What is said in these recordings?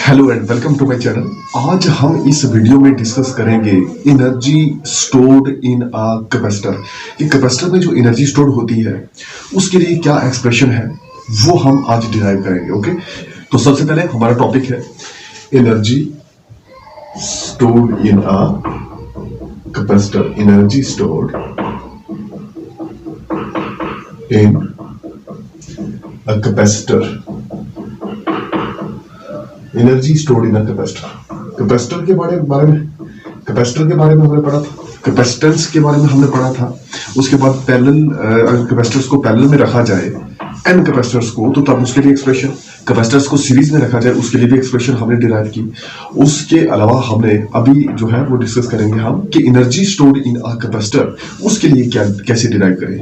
Hello and welcome to my channel. आज हम इस वीडियो में डिस्कस करेंगे energy stored in a capacitor. कि कैपेसिटर में जो एनर्जी स्टोर्ड होती है उसके लिए क्या एक्सप्रेशन है वो हम आज डिराइव करेंगे। ओके, तो सबसे पहले हमारा टॉपिक है energy stored in a capacitor. Energy stored in a capacitor. Energy stored in a capacitor. Capacitor के बारे में हमने पढ़ा था, कैपेसिटेंस के बारे में हमने पढ़ा था। उसके बाद पैरेलल, अगर कैपेसिटर्स को पैरेलल में रखा जाए एन कैपेसिटर्स को, तो तब उसके लिए एक्सप्रेशन, कैपेसिटर्स को सीरीज में रखा जाए उसके लिए भी एक्सप्रेशन हमने डिराइव की। उसके अलावा हमने अभी जो है वो डिस्कस करेंगे हम कि energy stored in a capacitor उसके लिए क्या कैसे डिराइव करें,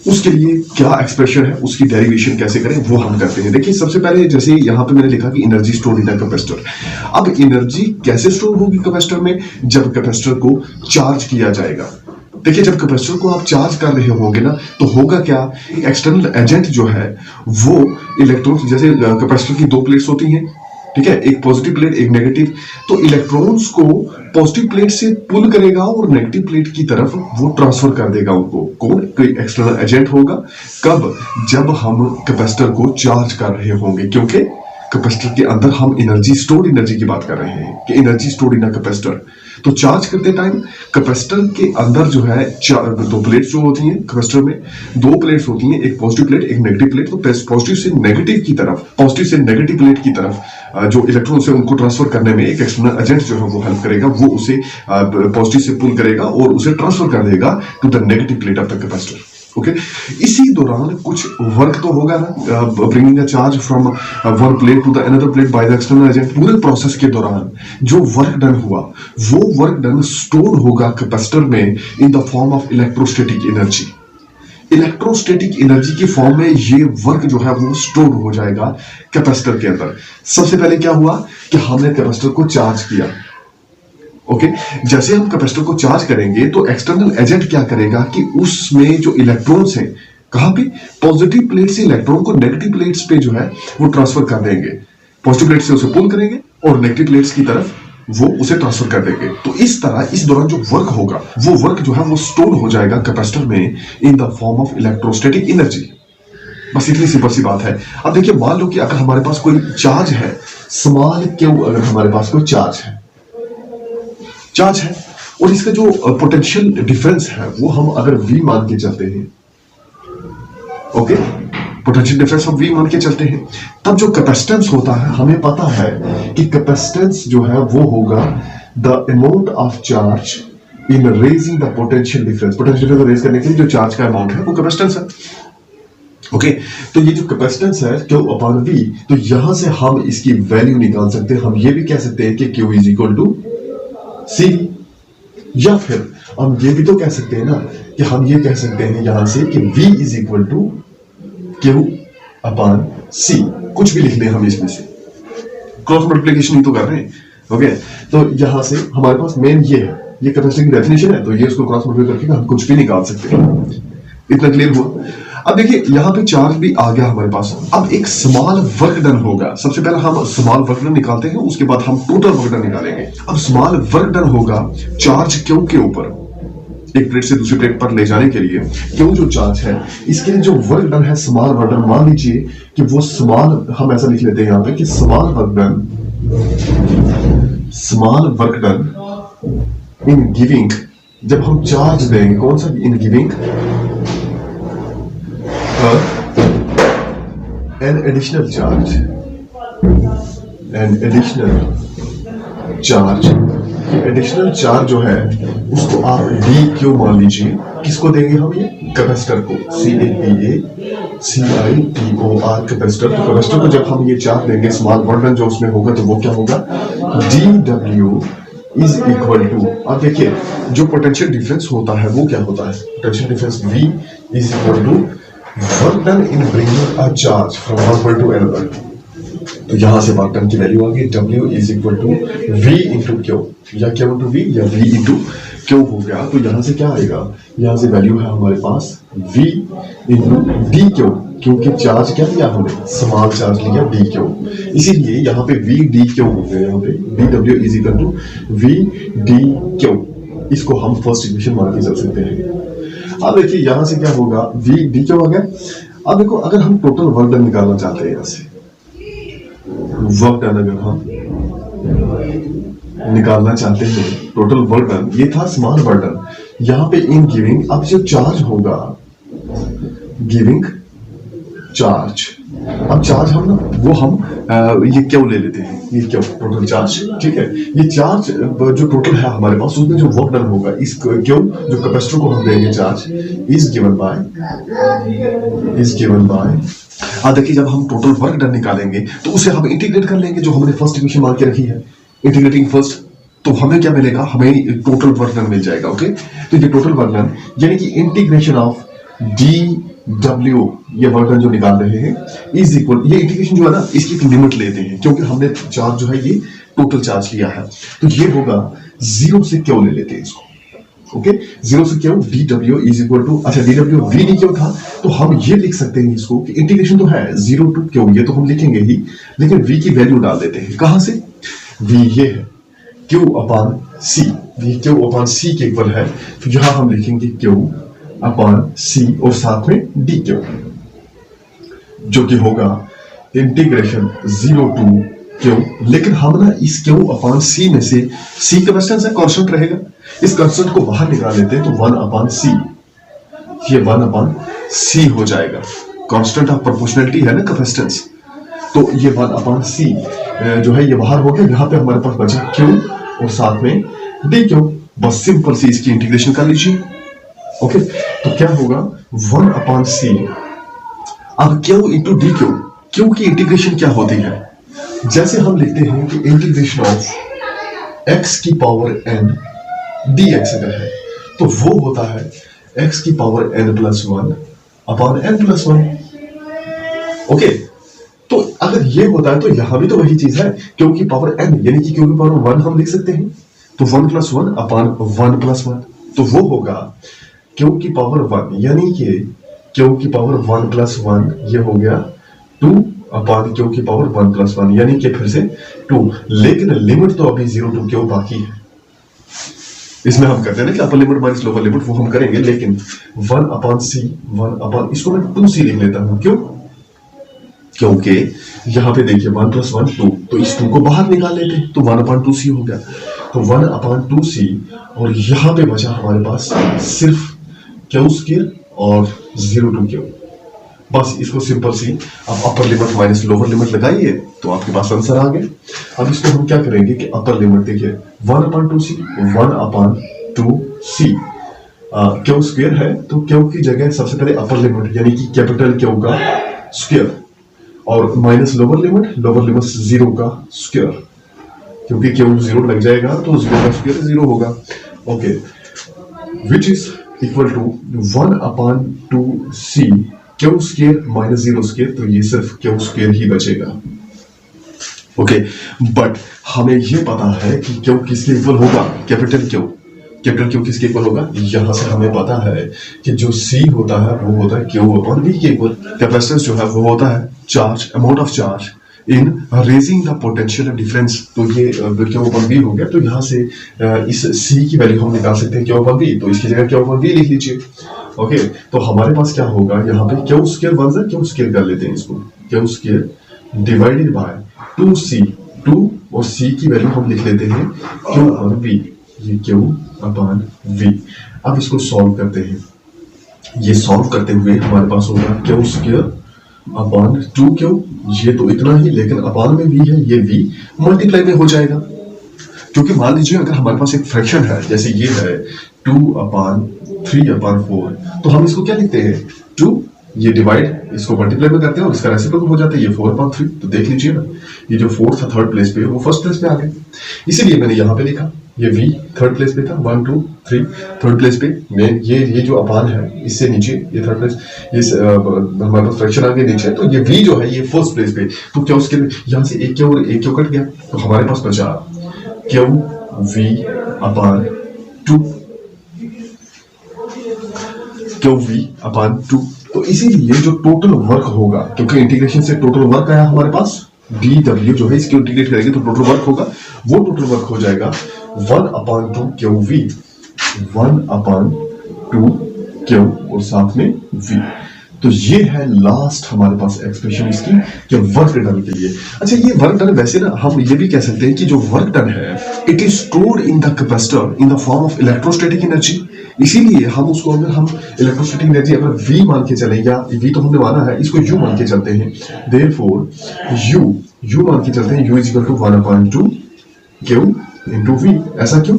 उसके लिए क्या एक्सप्रेशन है, उसकी डेरिवेशन कैसे करें वो हम करते हैं। देखिए, सबसे पहले जैसे यहाँ पे मैंने लिखा कि energy stored in a capacitor. अब एनर्जी कैसे स्टोर होगी कैपेसिटर में? जब कैपेसिटर को चार्ज किया जाएगा। देखिए, जब कैपेसिटर को आप चार्ज कर रहे होंगे ना, तो होगा क्या, एक्सटर्नल एजेंट जो है वो इलेक्ट्रॉन्स, जैसे कैपेसिटर की दो प्लेट्स होती हैं, ठीक है, एक पॉजिटिव प्लेट एक नेगेटिव, तो इलेक्ट्रॉन्स को पॉजिटिव प्लेट से पुल करेगा और नेगेटिव प्लेट की तरफ वो ट्रांसफर कर देगा उनको। कौन? कोई एक्सटर्नल एजेंट होगा। कब? जब हम कैपेसिटर को चार्ज कर रहे होंगे, क्योंकि कैपेसिटर के अंदर हम एनर्जी स्टोर्ड एनर्जी की बात कर रहे हैं कि energy stored in a capacitor. तो चार्ज करते टाइम कैपेसिटर के अंदर जो है दो प्लेट्स जो होती हैं, कैपेसिटर में दो प्लेट्स होती हैं, एक पॉजिटिव प्लेट एक नेगेटिव प्लेट। तो पॉजिटिव से नेगेटिव की तरफ, पॉजिटिव से नेगेटिव प्लेट की तरफ जो इलेक्ट्रॉन से उनको ट्रांसफर करने में एक एक्सटर्नल एजेंट जो है वो हेल्प करेगा। वो उसे पॉजिटिव से पुल करेगा और उसे ट्रांसफर कर देगा to the negative plate of the capacitor. Okay, इसी दौरान कुछ वर्क तो होगा ना, bringing a charge from one plate to the another plate by the external agent. पूरे प्रोसेस के दौरान जो वर्क डन हुआ वो वर्क डन स्टोर होगा कैपेसिटर में in the form of electrostatic energy. Electrostatic energy की फॉर्म में ये वर्क जो है वो स्टोर हो जाएगा कैपेसिटर के अंदर। सबसे पहले क्या हुआ कि हमने कैपेसिटर को चार्ज किया। ओके, जैसे हम कैपेसिटर को चार्ज करेंगे तो एक्सटर्नल एजेंट क्या करेगा कि उसमें जो इलेक्ट्रॉन्स हैं, कहां पे, पॉजिटिव प्लेट से इलेक्ट्रॉन को नेगेटिव प्लेट्स पे जो है वो ट्रांसफर कर देंगे। पॉजिटिव प्लेट से उसे पुल करेंगे और नेगेटिव प्लेट्स की तरफ वो उसे ट्रांसफर कर देंगे। तो इस तरह इस दौरान जो वर्क होगा वो वर्क जो है वो स्टोर हो जाएगा कैपेसिटर में in the form of electrostatic energy. बस इतनी सिंपल सी बात है। अब देखिए, मान लो कि अगर हमारे पास कोई चार्ज है, स्मॉल क्यू, अगर हमारे पास कोई चार्ज है और इसका जो पोटेंशियल डिफरेंस है वो हम अगर V मान के चलते हैं, ओके, पोटेंशियल डिफरेंस हम V मान के चलते हैं, तब जो कैपेसिटेंस होता है हमें पता है कि कैपेसिटेंस जो है वो होगा the amount of charge in raising the potential difference. Potential difference raise करने के लिए जो चार्ज का अमाउंट है वो कैपेसिटेंस है। ओके, तो ये जो कैपेसिटेंस है Q अपॉन V, तो यहां से हम इसकी वैल्यू निकाल सकते हैं। हम ये भी कह सकते हैं कि Q is equal to C, या फिर हम ये भी तो कह सकते हैं ना कि हम ये कह सकते हैं यहां से कि V is equal to Q upon C। कुछ भी लिख दें हम इसमें से, क्रॉस मल्टीप्लिकेशन ही तो कर रहे हैं। ओके, तो यहां से हमारे पास मेन ये है, ये कैपेसिटर की डेफिनेशन है, तो ये उसको क्रॉस मल्टीप्लाई करके हम कुछ भी निकाल सकते हैं। इतना क्लियर हुआ? अब देखिए, यहां पे चार्ज भी आ गया हमारे पास। अब एक स्मॉल वर्क डन होगा। सबसे पहले हम स्मॉल वर्क डन निकालते हैं, उसके बाद हम टोटल वर्क डन निकालेंगे। अब स्मॉल वर्क डन होगा चार्ज Q के ऊपर, एक प्लेट से दूसरी प्लेट पर ले जाने के लिए Q जो चार्ज है, इसके लिए जो वर्क डन है स्मॉल वर्क डन, मान लीजिए कि वो स्मॉल, हम ऐसा लिख लेते हैं यहां पे कि small work done in giving, जब हम चार्ज देंगे, कौन सा, in giving an additional charge, additional charge जो है उसको आप dq मान लीजिए। किसको देंगे हम? ये कैपेसिटर को, CAPACITOR कैपेसिटर। तो कैपेसिटर को जब हम ये चार्ज देंगे, स्मॉल वर्क डन जो उसमें होगा, तो वो क्या होगा, dw इज इक्वल टू, अब देखिए जो पोटेंशियल डिफरेंस होता है वो क्या होता है, potential difference V is equal to work done in bringing a charge from one point to another. तो यहां से वर्क डन की वैल्यू आ गई, W is equal to V into Q, या Q इंटू V या V इंटू Q हो गया। तो यहां से क्या आएगा, यहां से वैल्यू है हमारे पास V इंटू DQ। क्योंकि चार्ज क्या लिया हमने, स्मॉल चार्ज लिया डी क्यू, इसीलिए यहाँ पे वी डी क्यू हो गया, यहाँ पे डी डब्ल्यू is equal to v d q. इसको हम फर्स्ट इक्वेशन मान के चल सकते हैं। अब देखिए यहां से क्या होगा, वी डी क्यू आ गया। अब देखो अगर हम टोटल वर्क डन निकालना चाहते हैं, यहां से वर्क डन अगर हम निकालना चाहते हैं, टोटल वर्क डन, ये था स्मॉल वर्क डन, यहाँ पे इन गिविंग, अब जो चार्ज होगा गिविंग चार्ज, अब चार्ज हम ना वो हम ये क्यों ले लेते हैं, ये क्यों टोटल चार्ज, ठीक है। ये चार्ज जो टोटल है हमारे पास, उसमें जो वर्क डन होगा, इस क्यों जो कैपेसिटर को हम देंगे चार्ज इज गिवन बाय देखिए जब हम टोटल वर्क डन निकालेंगे तो उसे हम इंटीग्रेट कर लेंगे, जो हमने फर्स्ट इक्वेशन मान के रखी है, इंटीग्रेटिंग फर्स्ट, तो हमें क्या मिलेगा, हमें टोटल वर्क डन मिल जाएगा। ओके, तो ये टोटल वर्क डन यानी कि इंटीग्रेशन ऑफ डी डब्ल्यू, ये वर्क डन जो निकाल रहे हैं, इज इक्वल, ये इंटीग्रेशन जो है ना इसकी एक लिमिट लेते हैं, क्योंकि हमने चार्ज जो है ये टोटल चार्ज लिया है, तो ये होगा जीरो से क्यों ले लेते हैं इसको। ओके, जीरो से क्यों डी डब्ल्यू इज इक्वल टू, अच्छा डी डब्ल्यू वी डी क्यों था, तो हम ये लिख सकते हैं इसको कि इंटीग्रेशन तो है जीरो टू क्यों, ये तो हम लिखेंगे ही, लेकिन वी की वैल्यू डाल देते हैं, कहां से, वी ये है Q upon C, we Q upon सी के इक्वल है, तो यहां हम लिखेंगे क्यू अपॉन सी और साथ में डी क्यू, जो कि होगा इंटीग्रेशन जीरो टू क्यू, लेकिन हम ना इस क्यू अपॉन सी में से, सी कैपेसिटेंस है, कांस्टेंट रहेगा, इस कांस्टेंट को बाहर निकाल लेते हैं, तो वन अपॉन सी, ये वन अपॉन सी हो जाएगा, कांस्टेंट ऑफ प्रोपोर्शनलिटी है ना कैपेसिटेंस, तो ये वन अपॉन सी जो है ये बाहर हो गया, यहाँ पे हमारे पास बचा क्यू और साथ में डी क्यू, बस सिंपल सी इसकी इंटीग्रेशन कर लीजिए। ओके, तो क्या होगा वन अपॉन सी, अब q into d q, q की इंटीग्रेशन क्या होती है, जैसे हम लिखते हैं कि इंटीग्रेशन ऑफ एक्स की पावर एन डी एक्स अगर है, तो वो होता है एक्स की power n plus one upon n plus one. Okay, तो अगर ये होता है तो यहां भी तो वही चीज है, क्यू की पावर एन यानी कि क्यू की पावर वन हम लिख सकते हैं, तो one plus one upon one plus one, तो वो होगा क्यू की पावर वन यानी कि क्यू की पावर वन प्लस वन, ये हो गया टू अपॉन क्यू की पावर वन प्लस वन, यानी कि फिर से टू, लेकिन लिमिट तो अभी जीरो टू क्यू बाकी है, इसमें हम करते हैं ना कि upper limit minus lower limit, वो हम करेंगे, लेकिन वन अपॉन सी, वन अपॉन, इसको मैं टू सी लिख लेता हूं, क्यों, क्योंकि यहां पे देखिए वन प्लस वन टू, तो इस टू को बाहर निकाल लेते हैं, तो वन अपॉन टू सी हो गया, तो वन अपॉन टू सी, और यहां पे बचा हमारे पास सिर्फ क्यू स्क्वायर और जीरो टू क्यू, बस इसको सिंपल सी आप upper limit minus lower limit लगाइए तो आपके पास आंसर आ गया। अब इसको हम क्या करेंगे कि अपर लिमिट देखिए वन अपॉन टू सी, one upon two c, q square है तो क्यू की जगह सबसे पहले अपर लिमिट यानी कि कैपिटल क्यू का स्क्वायर, और माइनस लोअर लिमिट जीरो का स्क्वायर, क्योंकि क्यू जीरो लग जाएगा तो जीरो का स्क्वायर जीरो होगा। Okay, which is equal to one upon two c q square minus zero square, तो ये सिर्फ क्यू स्क्वायर ही बचेगा। ओके, बट हमें ये पता है कि क्यू किसके इक्वल होगा, कैपिटल क्यू किसके इक्वल होगा, यहां से हमें पता है कि जो सी होता है वो होता है क्यू अपॉन वी के इक्वल, कैपेसिटेंस जो है वो होता है charge, amount of charge in raising the potential difference, तो ये क्यू अपॉन वी हो गया, तो यहाँ से इस सी की वैल्यू हम निकाल सकते हैं क्यू अपॉन वी, तो इसकी जगह क्यू अपॉन वी लिख लीजिए। ओके, तो हमारे पास क्या होगा, यहाँ पे क्यू स्क्वायर वन से क्यू स्क्वायर कर लेते हैं इसको, Q square divided by two C, two और सी की वैल्यू हम लिख लेते हैं क्यू अपॉन वी, ये क्यू अपॉन वी। अब इसको सॉल्व करते हैं, ये सॉल्व करते हुए हमारे पास होगा Q square upon two Q, ये तो इतना ही, लेकिन अपॉन में वी है, ये वी मल्टीप्लाई में हो जाएगा, क्योंकि मान लीजिए अगर हमारे पास एक फ्रैक्शन है, जैसे ये है two upon three upon four, तो हम इसको क्या लिखते हैं, टू, ये डिवाइड इसको मल्टीप्लाई में करते हैं और इसका रेसिप्रोकल हो जाता है, ये फोर अपॉन थ्री, तो देख लीजिए ना ये जो फोर्थ था थर्ड प्लेस पे, वो फर्स्ट प्लेस पे आ गया, इसीलिए मैंने यहाँ पे लिखा, ये v थर्ड प्लेस पे था, 1 2 3 थर्ड प्लेस पे, मैं ये जो अपान है इससे नीचे ये थर्ड प्लेस, ये हमारे पास फ्रैक्शन आ गया नीचे, तो ये v जो है ये फर्स्ट प्लेस पे, तो क्या उसके यहाँ से एक क्यू और एक क्यू कट गया, तो हमारे पास बचा क्यू v अपान 2, क्यू v अपान 2, तो इसीलिए जो टोटल वर्क होगा, क्योंकि इंटीग्रेशन से टोटल वर्क आया हमारे पास, dw जो है इसको इंटीग्रेट करेंगे तो टोटल वर्क होगा, वो टोटल वर्क हो जाएगा 1/2 QV, 1/2 Q और साथ में V। तो ये है लास्ट हमारे पास एक्सप्रेशन इसकी कि वर्क डन के लिए। अच्छा, ये वर्क डन वैसे ना हम ये भी कह सकते हैं कि जो वर्क डन है it is stored in the capacitor in the form of electrostatic energy. इसीलिए हम उसको, अगर हम इलेक्ट्रोस्टैटिक एनर्जी अगर V मान के चलें, या V तो हमने माना है, इसको U मान के चलते हैं, देयरफॉर U मान के चलते हैं, U is equal to 1/2 Q into V। ऐसा क्यों?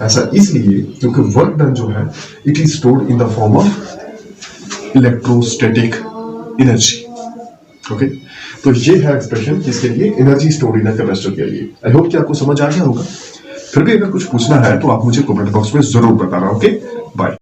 ऐसा इसलिए क्योंकि वर्क डन जो है it is stored in the form of electrostatic energy. Okay, तो ये है एक्सप्रेशन किसके लिए? Energy stored in the capacitor के लिए। आई होप कि आपको समझ आ गया होगा। फिर भी अगर कुछ पूछना है तो आप मुझे कमेंट बॉक्स में जरूर बताना। Okay, bye.